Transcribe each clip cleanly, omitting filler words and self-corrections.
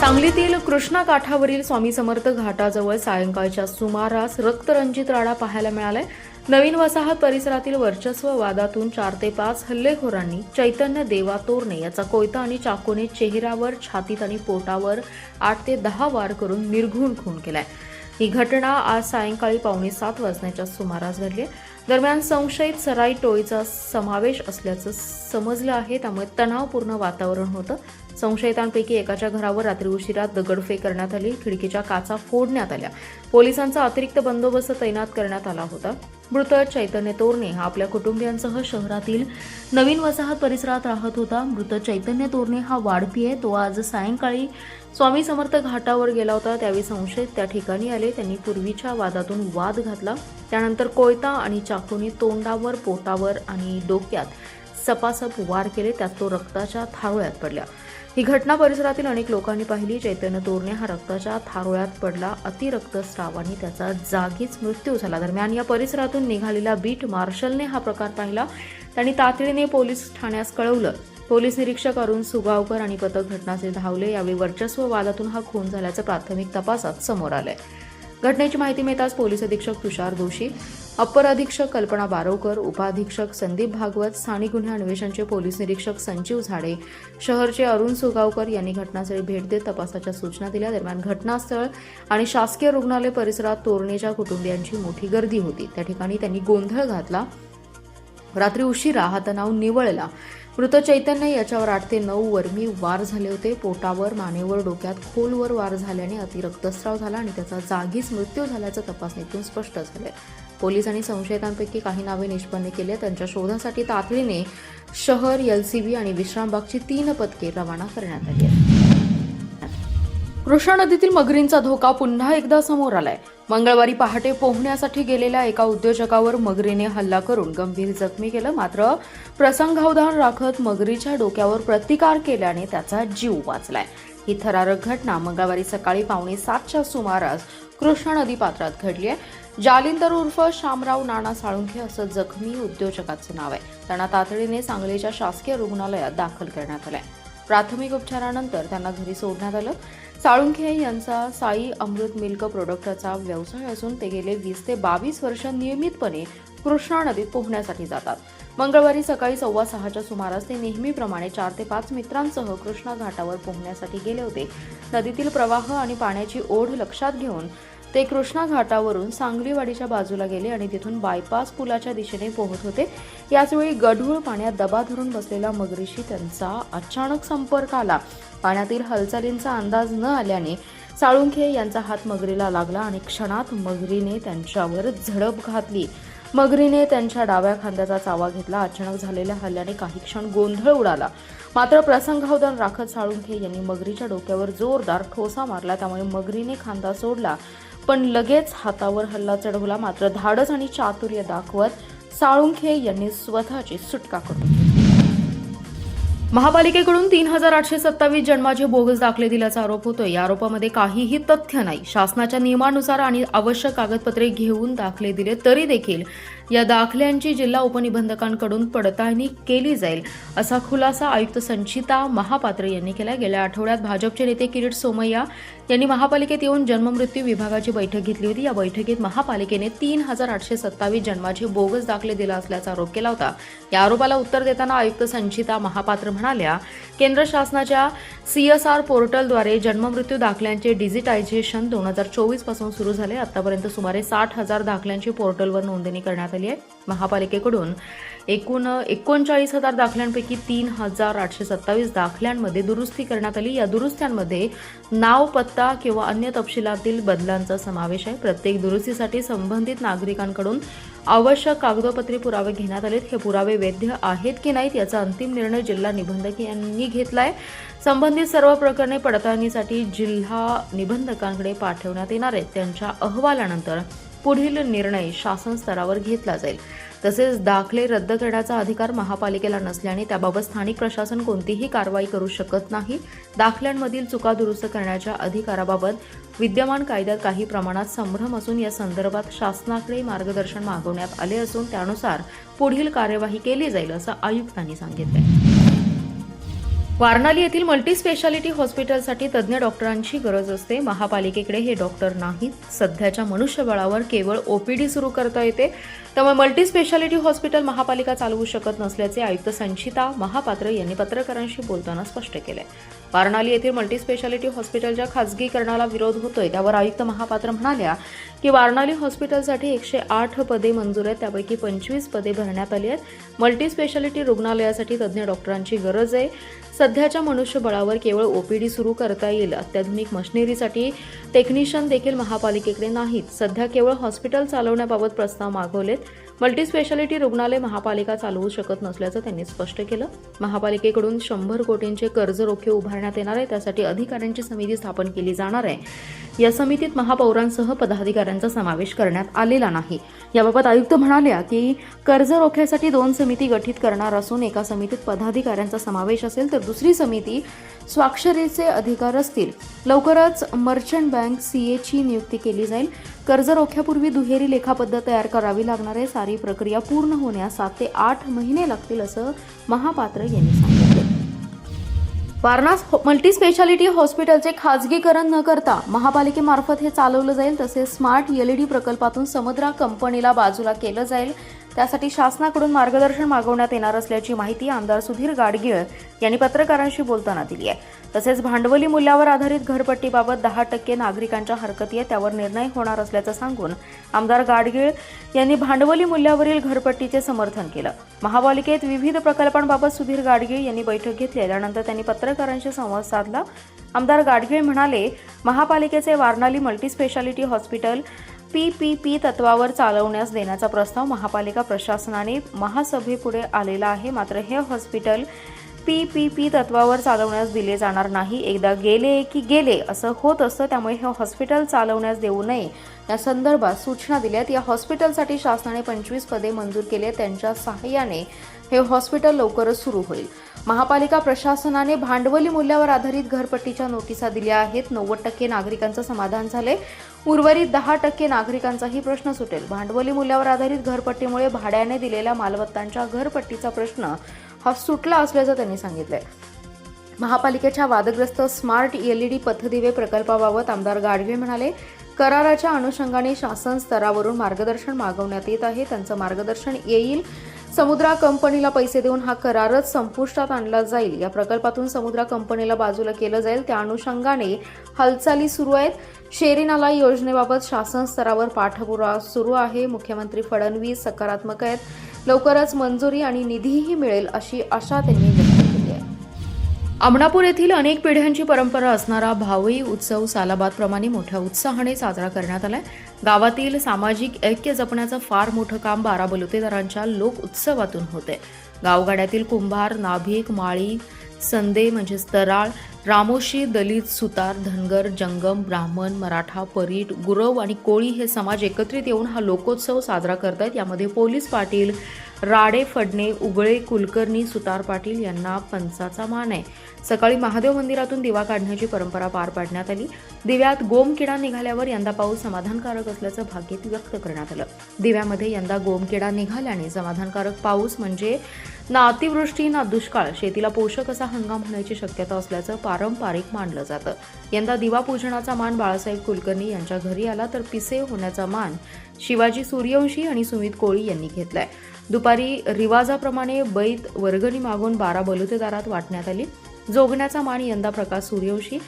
सांगलीतील कृष्णा काठावरील स्वामी समर्थ घाटाजवळ सायंकाळच्या सुमारास रक्तरंजित राडा पाहायला मिळालाय. नवीन वसाहत परिसरातील वर्चस्व वादातून 4 ते 5 हल्लेखोरांनी चैतन्य देवा तोरणे याचा कोयता आणि चाकूने चेहऱ्यावर, छातीत आणि पोटावर 8 ते 10 वार करून निर्घृण खून केलाय. ही घटना आज सायंकाळी 6:45 वाजण्याच्या सुमारास घडली. दरम्यान संशयित सराई टोळीचा समावेश असल्याचं समजलं आहे, त्यामुळे तणावपूर्ण वातावरण होतं. संशयितांपैकी एकाच्या घरावर रात्री उशिरा दगडफेक करण्यात आली. खिडकीच्या काचा फोडण्यात आल्या. पोलिसांचा अतिरिक्त बंदोबस्त तैनात करण्यात आला होता. मृत चैतन्य तोरणे हा आपल्या कुटुंबियांसह शहरातील नवीन वसाहत परिसरात राहत होता. मृत चैतन्य तोरणे हा वाढपी आहे. तो आज सायंकाळी स्वामी समर्थ घाटावर गेला होता. त्यावेळी संशयित त्या ठिकाणी आले. त्यांनी पूर्वीच्या वादातून वाद घातला. त्यानंतर कोयता आणि चाकूने तोंडावर, पोटावर आणि डोक्यात सपासप वार केले. त्यात तो रक्ताच्या थारोळ्यात पडला. ही घटना परिसरातील अनेक लोकांनी पाहिली. चैतन्य तोरणे हा रक्ताच्या थारोळ्यात पडला. अतिरक्तस्रावाने त्याचा जागीच मृत्यू झाला. दरम्यान या परिसरातून निघालेल्या बीट मार्शलने हा प्रकार पाहिला. त्यांनी तातडीने पोलीस ठाण्यास कळवलं. पोलीस निरीक्षक अरुण सुगावकर आणि पथक घटनास्थळी धावले. यावेळी वर्चस्व वादातून हा खून झाल्याचं प्राथमिक तपासात समोर आलंय. घटनेची माहिती मिळताच पोलीस अधीक्षक तुषार दोशी, अप्पर अधीक्षक कल्पना बारोकर, उपाधीक्षक संदीप भागवत, स्थानिक गुन्हे अन्वेषणचे पोलीस निरीक्षक संजीव झाडे, शहरचे अरुण सुगावकर यांनी घटनास्थळी भेट देत तपासाच्या सूचना दिल्या. दरम्यान घटनास्थळ आणि शासकीय रुग्णालय परिसरात तोरणेच्या कुटुंबियांची मोठी गर्दी होती. त्या ठिकाणी त्यांनी गोंधळ घातला. रात्री उशिरा हा तणाव निवळला. मृत चैतन्य याच्यावर 8 ते 9 वर्मी वार झाले होते. पोटावर, मानेवर, डोक्यात खोलवर वार झाल्याने अतिरक्तस्राव झाला आणि त्याचा जागीच मृत्यू झाल्याचं तपासणीतून स्पष्ट झालंय. पोलिसांनी संशयितांपैकी काही नावे निष्पन्न केली. त्यांच्या शोधासाठी तातडीने शहर, एलसीबी आणि विश्रामबागची 3 पथके रवाना करण्यात आली आहेत. कृष्णा नदीतील मगरींचा धोका पुन्हा एकदा समोर आलाय. मंगळवारी पहाटे पोहण्यासाठी गेलेल्या एका उद्योजकावर मगरीने हल्ला करून गंभीर जखमी केलं. मात्र प्रसंगावधान राखत मगरीच्या डोक्यावर प्रतिकार केल्याने त्याचा जीव वाचलाय. ही थरारक घटना मंगळवारी सकाळी 6:45च्या सुमारास कृष्णा नदी पात्रात घडली आहे. जालिंदर उर्फ शामराव नाना साळुंखे असं जखमी उद्योजकाचं नाव आहे. त्यांना तातडीने सांगलीच्या शासकीय रुग्णालयात दाखल करण्यात आलंय. प्राथमिक उपचारानंतर त्यांना घरी सोडण्यात आलं. साळुंखे यांचा साई अमृत मिल्क प्रोडक्टचा व्यवसाय असून ते गेले 20 ते 22 वर्ष नियमितपणे कृष्णा नदीत पोहण्यासाठी जातात. मंगळवारी सकाळी 6:15च्या सुमारास ते नेहमीप्रमाणे 4 ते 5 मित्रांसह कृष्णा घाटावर पोहण्यासाठी गेले होते. नदीतील प्रवाह आणि पाण्याची ओढ लक्षात घेऊन ते कृष्णा घाटावरून सांगलीवाडीच्या बाजूला गेले आणि तिथून बायपास पुलाच्या दिशेने पोहत होते. याचवेळी गढूळ पाण्यात दबा धरून बसलेल्या मगरीशी त्यांचा अचानक संपर्क आला. पाण्यातील हालचालींचा अंदाज न आल्याने साळुंखे यांचा हात मगरीला लागला आणि क्षणात मगरीने त्यांच्यावर झडप घातली. मगरीने त्यांच्या डाव्या खांद्याचा चावा घेतला. अचानक झालेल्या हल्ल्याने काही क्षण गोंधळ उडाला. मात्र प्रसंगावधान राखत साळुंखे यांनी मगरीच्या डोक्यावर जोरदार ठोसा मारला. त्यामुळे मगरीने खांदा सोडला, पण लगेच हातावर हल्ला चढवला. मात्र धाडस आणि चातुर्य दाखवत साळुंखे यांनी स्वतःची सुटका करून महापालिकेकडून 3,827 जन्माचे बोगस दाखले दिल्याचा आरोप होतोय. या आरोपामध्ये काहीही तथ्य नाही. शासनाच्या नियमानुसार आणि आवश्यक कागदपत्रे घेऊन दाखले दिले तरी देखील या दाखल्यांची जिल्हा उपनिबंधकांकडून पडताळणी केली जाईल, असा खुलासा आयुक्त संचिता महापात्र यांनी केला. गेल्या आठवड्यात भाजपचे नेते किरीट सोमय्या यांनी महापालिकेत येऊन जन्ममृत्यू विभागाची बैठक घेतली होती. या बैठकीत महापालिकेने 3,827 जन्माचे बोगस दाखले दिला असल्याचा आरोप केला होता. या आरोपाला उत्तर देताना आयुक्त संचिता महापात्र म्हणाल्या, केंद्र शासनाच्या CSR पोर्टलद्वारे जन्ममृत्यू दाखल्यांचे डिजिटायझेशन 2024 पासून सुरू झाले. आतापर्यंत सुमारे 60,000 दाखल्यांची पोर्टलवर नोंदणी करण्यात आली आहे. महापालिकेकडून एकूण 39,000 दाखल्यांपैकी 3,827 दाखल्यांमध्ये दुरुस्ती करण्यात आली. या दुरुस्त्यांमध्ये नाव, पत्ता किंवा अन्य तपशिलातील बदलांचा समावेश आहे. प्रत्येक दुरुस्तीसाठी संबंधित नागरिकांकडून आवश्यक कागदपत्रे पुरावे घेण्यात आलेत. हे पुरावे वैध आहेत की नाहीत याचा अंतिम निर्णय जिल्हा निबंधक यांनी घेतलाय. संबंधित सर्व प्रकरणे पडताळणीसाठी जिल्हा निबंधकांकडे पाठवण्यात येणार आहेत. त्यांच्या अहवालानंतर पुढील निर्णय शासन स्तरावर घेतला जाईल. तसेच दाखले रद्द करण्याचा अधिकार महापालिकेला नसल्याने त्याबाबत स्थानिक प्रशासन कोणतीही कारवाई करू शकत नाही. दाखल्यांमधील चुका दुरुस्त करण्याच्या अधिकाराबाबत विद्यमान कायद्यात काही प्रमाणात संभ्रम असून या संदर्भात शासनाकडे मार्गदर्शन मागवण्यात आले असून त्यानुसार पुढील कार्यवाही केली जाईल, असं आयुक्तांनी सांगितलं. वारणाली येथील मल्टी स्पेशालिटी हॉस्पिटलसाठी तज्ज्ञ डॉक्टरांची गरज असते. महापालिकेकडे हे डॉक्टर नाहीत. सध्याच्या मनुष्यबळावर केवळ ओपीडी सुरू करता येते. त्यामुळे मल्टी स्पेशालिटी हॉस्पिटल महापालिका चालवू शकत नसल्याचे आयुक्त संचिता महापात्र यांनी पत्रकारांशी बोलताना स्पष्ट केले. वारणाली येथील मल्टी स्पेशालिटी हॉस्पिटलच्या खासगीकरणाला विरोध होतोय, त्यावर आयुक्त महापात्र म्हणाल्या की वारणाली हॉस्पिटलसाठी 108 पदे मंजूर आहेत, त्यापैकी 25 पदे भरण्यात आली आहेत. मल्टी स्पेशालिटी रुग्णालयासाठी तज्ज्ञ डॉक्टरांची गरज आहे. सध्याच्या मनुष्यबळावर केवळ ओपीडी सुरू करता येईल. अत्याधुनिक मशिनरीसाठी टेक्निशियन देखील महापालिकेकडे नाहीत. सध्या केवळ हॉस्पिटल चालवण्याबाबत प्रस्ताव मागवलेत. मल्टी स्पेशालिटी रुग्णालय महापालिका चालवू शकत नसल्याचं त्यांनी स्पष्ट केलं. महापालिकेकडून 100 कोटींचे कर्ज रोखे उभारण्यात येणार आहे. त्यासाठी अधिकाऱ्यांची समिती स्थापन केली जाणार आहे. या समितीत महापौरांसह पदाधिकाऱ्यांचा समावेश करण्यात आलेला नाही. याबाबत आयुक्त म्हणाल्या की कर्ज रोख्यासाठी 2 समिती गठीत करणार असून एका समितीत पदाधिकाऱ्यांचा समावेश असेल तर दुसरी समिती स्वाक्षरीचे अधिकार असतील. लवकरच मर्चंट बँक सीएची नियुक्ती केली जाईल. कर्ज रोख्यापूर्वी दुहेरी लेखापद्धत तयार करावी लागणार आहे. सारी प्रक्रिया पूर्ण होण्यास 7 ते 8 महिने लागतील असं महापात्र यांनी सांगितलं. वारणा मल्टी स्पेशालिटी हॉस्पिटलचे खाजगीकरण न करता महापालिकेमार्फत हे चालवलं जाईल. तसेच स्मार्ट एलईडी प्रकल्पातून समुद्रा कंपनीला बाजूला केलं जाईल. त्यासाठी शासनाकडून मार्गदर्शन मागवण्यात येणार असल्याची माहिती आमदार सुधीर गाडगीळ यांनी पत्रकारांशी बोलताना दिली आहे. तसेच भांडवली मूल्यावर आधारित घरपट्टीबाबत 10% नागरिकांच्या हरकती आहेत, त्यावर निर्णय होणार असल्याचं सांगून आमदार गाडगीळ यांनी भांडवली मूल्यावरील घरपट्टीचे समर्थन केलं. महापालिकेत विविध प्रकल्पांबाबत सुधीर गाडगीळ यांनी बैठक घेतली. त्यानंतर त्यांनी पत्रकारांशी संवाद साधला. आमदार गाडगीळ म्हणाले, महापालिकेचे वारणाली मल्टी स्पेशालिटी हॉस्पिटल PPP तत्वावर चालवण्यास देण्याचा प्रस्ताव महापालिका प्रशासनाने महासभेपुढे आलेला आहे. मात्र हे हॉस्पिटल PPP तत्वावर चालवण्यास दिले जाणार नाही. एकदा गेले की गेले असं होत असतं. त्यामुळे हे हॉस्पिटल चालवण्यास देऊ नये या संदर्भात सूचना दिल्यात. या हॉस्पिटलसाठी शासनाने 25 पदे मंजूर केली. त्यांच्या सहाय्याने हे हॉस्पिटल लवकरच सुरू होईल. महापालिका प्रशासनाने भांडवली मूल्यावर आधारित घरपट्टीच्या नोटिसा दिल्या आहेत. 90% नागरिकांचं समाधान झाले. उर्वरित 10% नागरिकांचाही प्रश्न सुटेल. भांडवली मूल्यावर आधारित घरपट्टीमुळे भाड्याने दिलेल्या मालमत्तांच्या घरपट्टीचा प्रश्न हा सुटला असल्याचं त्यांनी सांगितलंय. महापालिकेच्या वादग्रस्त स्मार्ट एलईडी पथदिवे प्रकल्पाबाबत आमदार गाडगीळ म्हणाले, कराराच्या अनुषंगाने शासन स्तरावरून मार्गदर्शन मागवण्यात येत आहे. त्यांचं मार्गदर्शन येईल. समुद्रा कंपनीला पैसे देऊन हा करारच संपुष्टात आणला जाईल. या प्रकल्पातून समुद्रा कंपनीला बाजूला केलं जाईल. त्या अनुषंगाने हालचाली सुरू आहेत. शेरी नाला योजनेबाबत शासन स्तरावर पाठपुरावा सुरू आहे. मुख्यमंत्री फडणवीस सकारात्मक आहेत. लवकरच मंजुरी आणि निधीही मिळेल अशी आशा त्यांनी व्यक्त केली आहे. आमणापूर येथील अनेक पिढ्यांची परंपरा असणारा भावई उत्सव सालाबादप्रमाणे मोठ्या उत्साहाने साजरा करण्यात आलाय. गावातील सामाजिक ऐक्य जपण्याचं फार मोठं काम 12 बलुतेदारांच्या लोक उत्सवातून होते. गावगाड्यातील कुंभार, नाभिक, माळी, संदे म्हणजेच तराळ, रामोशी, दलित, सुतार, धनगर, जंगम, ब्राह्मण, मराठा, परीट, गुरव आणि कोळी हे समाज एकत्रित येऊन हा लोकोत्सव साजरा करतायत. यामध्ये पोलीस पाटील, राडे, फडणे, उगळे, कुलकर्णी, सुतार पाटील यांना पंचाचा मान आहे. सकाळी महादेव मंदिरातून दिवा काढण्याची परंपरा पार पाडण्यात आली. दिव्यात गोमकिडा निघाल्यावर यंदा पाऊस समाधानकारक असल्याचं भाग्य व्यक्त करण्यात आलं. दिव्यामध्ये यंदा गोमकिडा निघाल्याने समाधानकारक पाऊस म्हणजे ना अतिवृष्टी ना दुष्काळ, शेतीला पोषक असा हंगाम होण्याची शक्यता असल्याचं पारंपरिक मानलं जातं. यंदा दिवा पूजनाचा मान बाळासाहेब कुलकर्णी यांच्या घरी आला, तर पिसे होण्याचा मान शिवाजी सूर्यवंशी आणि सुमित कोळी यांनी घेतलाय. दुपारी रिवाजाप्रमाणे बैत वर्गणी मागून 12 बलुतेदारात वाटण्यात आली. जोगण्याचा मान यंदा प्रकाश सूर्यवंशी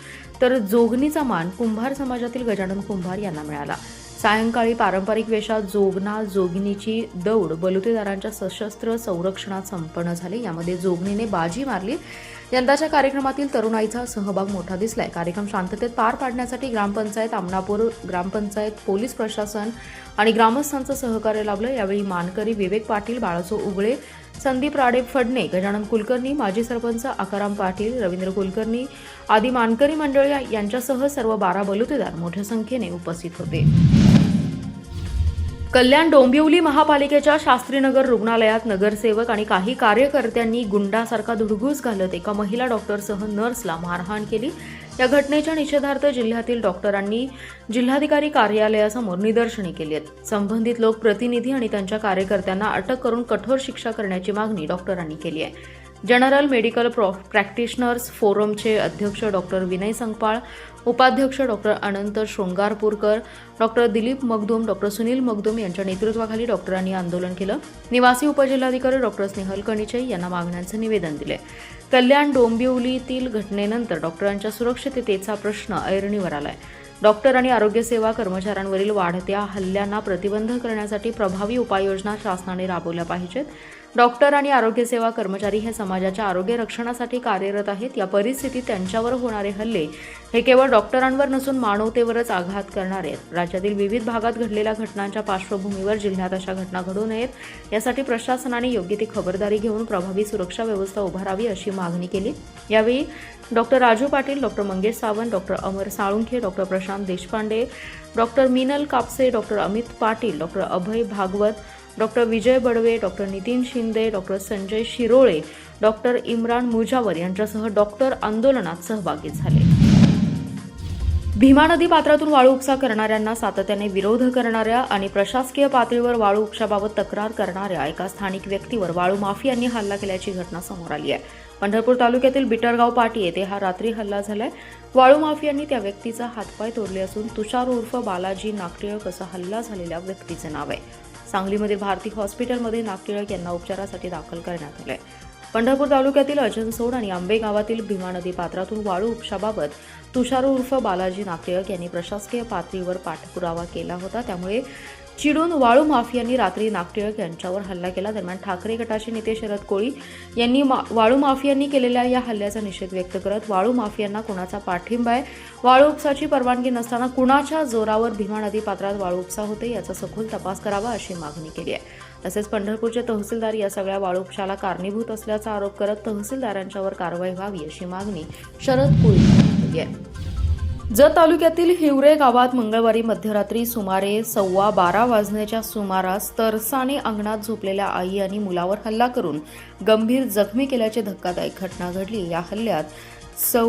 तर जोगणीचा मान कुंभार समाजातील गजानन कुंभार यांना मिळाला. सायंकाळी पारंपरिक वेशात जोगना जोगणीची दौड बलुतेदारांच्या सशस्त्र संरक्षणात संपन्न झाली. यामध्ये जोगणीने बाजी मारली. यंदाच्या कार्यक्रमातील तरुणाईचा सहभाग मोठा दिसलाय. कार्यक्रम शांततेत पार पाडण्यासाठी ग्रामपंचायत आमणापूर, ग्रामपंचायत, पोलीस प्रशासन आणि ग्रामस्थांचं सहकार्य लाभलं. यावेळी मानकरी विवेक पाटील, बाळासो उगळे, संदीप राडे फडणे, गजानन कुलकर्णी, माजी सरपंच आकाराम पाटील, रवींद्र कुलकर्णी आदी मानकरी मंडळी यांच्यासह सर्व 12 बलुतेदार मोठ्या संख्येने उपस्थित होते. कल्याण डोंबिवली महापालिकेच्या शास्त्रीनगर रुग्णालयात नगरसेवक आणि काही कार्यकर्त्यांनी गुंडासारखा धुडगूस घालत एका महिला डॉक्टरसह नर्सला मारहाण केली. या घटनेच्या निषेधार्थ जिल्ह्यातील डॉक्टरांनी जिल्हाधिकारी कार्यालयासमोर निदर्शने केली आहेत. संबंधित लोकप्रतिनिधी आणि त्यांच्या कार्यकर्त्यांना अटक करून कठोर शिक्षा करण्याची मागणी डॉक्टरांनी केली आहे. जनरल मेडिकल प्रॅक्टिशनर्स फोरमचे अध्यक्ष डॉक्टर विनय संगपाळ, उपाध्यक्ष डॉक्टर अनंत शृंगारपूरकर, डॉक्टर दिलीप मगदूम, डॉक्टर सुनील मगदूम यांच्या नेतृत्वाखाली डॉक्टरांनी आंदोलन केलं. निवासी उपजिल्हाधिकारी डॉक्टर स्नेहल कणिचे यांना मागण्यांचे निवेदन दिले. कल्याण डोंबिवलीतील घटनेनंतर डॉक्टरांच्या सुरक्षिततेचा प्रश्न ऐरणीवर आलाय. डॉक्टर आणि आरोग्य सेवा कर्मचाऱ्यांवरील वाढत्या हल्ल्यांना प्रतिबंध करण्यासाठी प्रभावी उपाययोजना शासनाने राबवल्या पाहिजेत. डॉक्टर आणि आरोग्य सेवा कर्मचारी हे समाजाच्या आरोग्य रक्षणासाठी कार्यरत आहेत. या परिस्थितीत त्यांच्यावर होणारे हल्ले हे केवळ डॉक्टरांवर नसून मानवतेवरच आघात करणारे आहेत. राज्यातील विविध भागात घडलेल्या घटनांच्या पार्श्वभूमीवर जिल्ह्यात अशा घटना घडू नयेत यासाठी प्रशासनाने योग्य ती खबरदारी घेऊन प्रभावी सुरक्षा व्यवस्था उभारावी अशी मागणी केली. यावेळी doctor Raju Patil, doctor Mangesh Sawant, doctor Amar Salunkhe, doctor Prashant Deshpande, doctor Meenal Kapse, doctor Amit Patil, doctor Abhay Bhagwat, doctor Vijay Badve, doctor Nitin Shinde, doctor Sanjay Shirole, doctor Imran Mujawar यांच्यासह डॉक्टर आंदोलनात सहभागी झाले. भीमा नदी पात्रातून वाळू उपसा करणाऱ्यांना सातत्याने विरोध करणाऱ्या आणि प्रशासकीय पातळीवर वाळू उपशाबाबत तक्रार करणाऱ्या एका स्थानिक व्यक्तीवर वाळू माफियांनी हल्ला केल्याची घटना समोर आली आहे. पंढरपूर तालुक्यातील बिटरगाव पाटी येथे हा रात्री हल्ला झालाय. वाळू माफियांनी त्या व्यक्तीचा हातपाय तोडले असून तुषार उर्फ बालाजी नागटिळक असा हल्ला झालेल्या व्यक्तीचे नाव आहे. सांगलीमधील भारती हॉस्पिटलमध्ये नागटिळक यांना उपचारासाठी दाखल करण्यात आले. पंढरपूर तालुक्यातील अजनसोड आणि आंबे गावातील भीमा नदी पात्रातून वाळू उपशाबाबत तुषार उर्फ बालाजी नागटिळक यांनी प्रशासकीय पातळीवर पाठपुरावा केला होता. त्यामुळे चिडून वाळू माफियांनी रात्री नागटिळक यांच्यावर हल्ला केला. दरम्यान ठाकरे गटाचे नेते शरद कोळी यांनी वाळू माफियांनी केलेल्या या हल्ल्याचा निषेध व्यक्त करत वाळू माफियांना कुणाचा पाठिंबा आहे, वाळू उपसाची परवानगी नसताना कुणाच्या जोरावर भीमा नदी पात्रात वाळू उपसा होते याचा सखोल तपास करावा अशी मागणी केली आहे. तसेच पंढरपूरचे तहसीलदार या सगळ्या वाळू उपशाला कारणीभूत असल्याचा आरोप करत तहसीलदारांच्यावर कारवाई व्हावी अशी मागणी शरद कोळी यांनी केली आहे. जत तालुक्यातील हिवरे गावात मंगळवारी मध्यरात्री सुमारे 12:15 वाजण्याच्या सुमारास तरसाने अंगणात झोपलेल्या आई आणि मुलावर हल्ला करून गंभीर जखमी केल्याची धक्कादायक घटना घडली. या हल्ल्यात सौ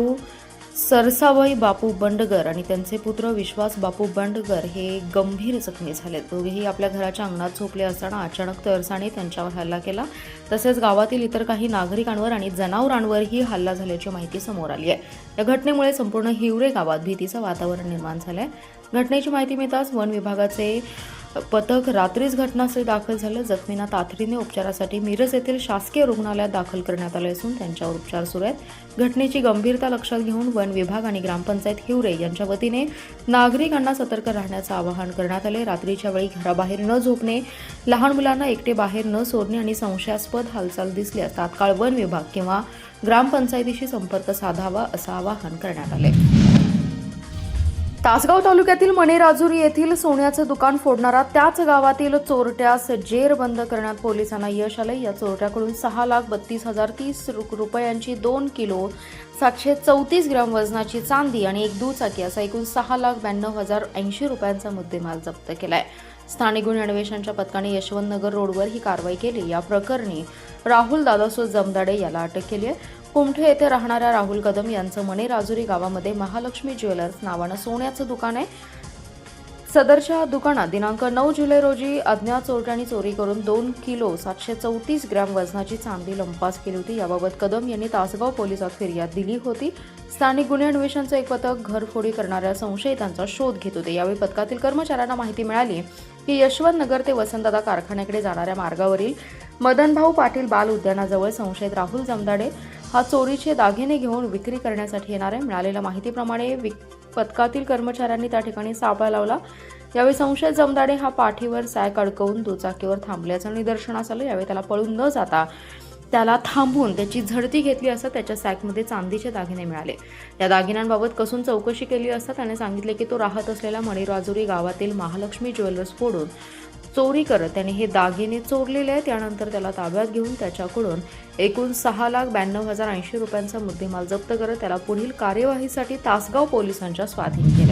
सरसावई बापू बंडगर आणि त्यांचे पुत्र विश्वास बापू बंडगर हे गंभीर जखमी झाले. दोघेही आपल्या घराच्या अंगणात झोपले असताना अचानक तरसाने त्यांच्यावर हल्ला केला. तसेच गावातील इतर काही नागरिकांवर आणि जनावरांवरही हल्ला झाल्याची माहिती समोर आली आहे. या घटनेमुळे संपूर्ण हिवरे गावात भीतीचं वातावरण निर्माण झालं आहे. घटनेची माहिती मिळताच वन विभागाचे पथक रात्रीच घटनास्थळी दाखल झालं. जखमींना तातडीने उपचारासाठी मिरज येथील शासकीय रुग्णालयात दाखल करण्यात आले असून त्यांच्यावर उपचार सुरू आहेत. घटनेची गंभीरता लक्षात घेऊन वन विभाग आणि ग्रामपंचायत हिवरे यांच्या वतीने नागरिकांना सतर्क राहण्याचं आवाहन करण्यात आले. रात्रीच्या वेळी घराबाहेर न झोपणे, लहान मुलांना एकटे बाहेर न सोडणे आणि संशयास्पद हालचाल दिसल्यास तात्काळ वन विभाग किंवा ग्रामपंचायतीशी संपर्क साधावा असं आवाहन करण्यात आले. तासगाव तालुक्यातील मणेराजुरी येथील सोन्याचं दुकान फोडणारा त्याच गावातील चोरट्यास जेरबंद करण्यात पोलिसांना यश आले. या चोरट्याकडून 6,32,030 रुपयांची 2 किलो 734 ग्रॅम वजनाची चांदी आणि एक दुचाकी असा एकूण 6,92,080 रुपयांचा मुद्देमाल जप्त केलाय. स्थानिक गुन्हे अन्वेषणाच्या पथकाने यशवंतनगर रोडवर ही कारवाई केली. या प्रकरणी राहुल दादासो जमदाडे याला अटक केली आहे. कुमठे येथे राहणाऱ्या राहुल कदम यांचं मणेराजुरी गावामध्ये महालक्ष्मी ज्वेलर्स नावानं सोन्याचं दुकान आहे. सदरच्या दुकानात दिनांक 9 जुलै रोजी अज्ञात चोरट्यांनी चोरी करून 2 किलो 734 ग्रॅम वजनाची चांदी लंपास केली होती. याबाबत कदम यांनी तासगाव पोलिसात फिर्याद दिली होती. स्थानिक गुन्हे अन्वेषणाचं एक पथक घरफोडी करणाऱ्या संशयितांचा शोध घेत होते. यावेळी पथकातील कर्मचाऱ्यांना माहिती मिळाली की यशवंतनगर ते वसंतदादा कारखान्याकडे जाणाऱ्या मार्गावरील मदनभाऊ पाटील बाल उद्यानाजवळ संशयित राहुल जमदाडे हा चोरीचे दागिने घेऊन विक्री करण्यासाठी येणार आहे. मिळालेल्या माहितीप्रमाणे पथकातील कर्मचाऱ्यांनी त्या ठिकाणी सापळा लावला. यावेळी संशयित जमदाडे हा पाठीवर सॅक अडकवून दुचाकीवर थांबल्याचं निदर्शनास आलं. यावेळी त्याला पळून न जाता त्याला थांबवून त्याची झडती घेतली असता त्याच्या सॅकमध्ये चांदीचे दागिने मिळाले. या दागिन्यांबाबत कसून चौकशी केली असता त्याने सांगितले की तो राहत असलेल्या मणेराजुरी गावातील महालक्ष्मी ज्वेलर्स फोडून चोरी करत त्याने हे दागिने चोरलेले आहेत. त्यानंतर त्याला ताब्यात घेऊन त्याच्याकडून एकूण 6,92,080 रुपयांचा मुद्देमाल जप्त करत त्याला पुढील कार्यवाहीसाठी तासगाव पोलिसांच्या स्वाधीन केला.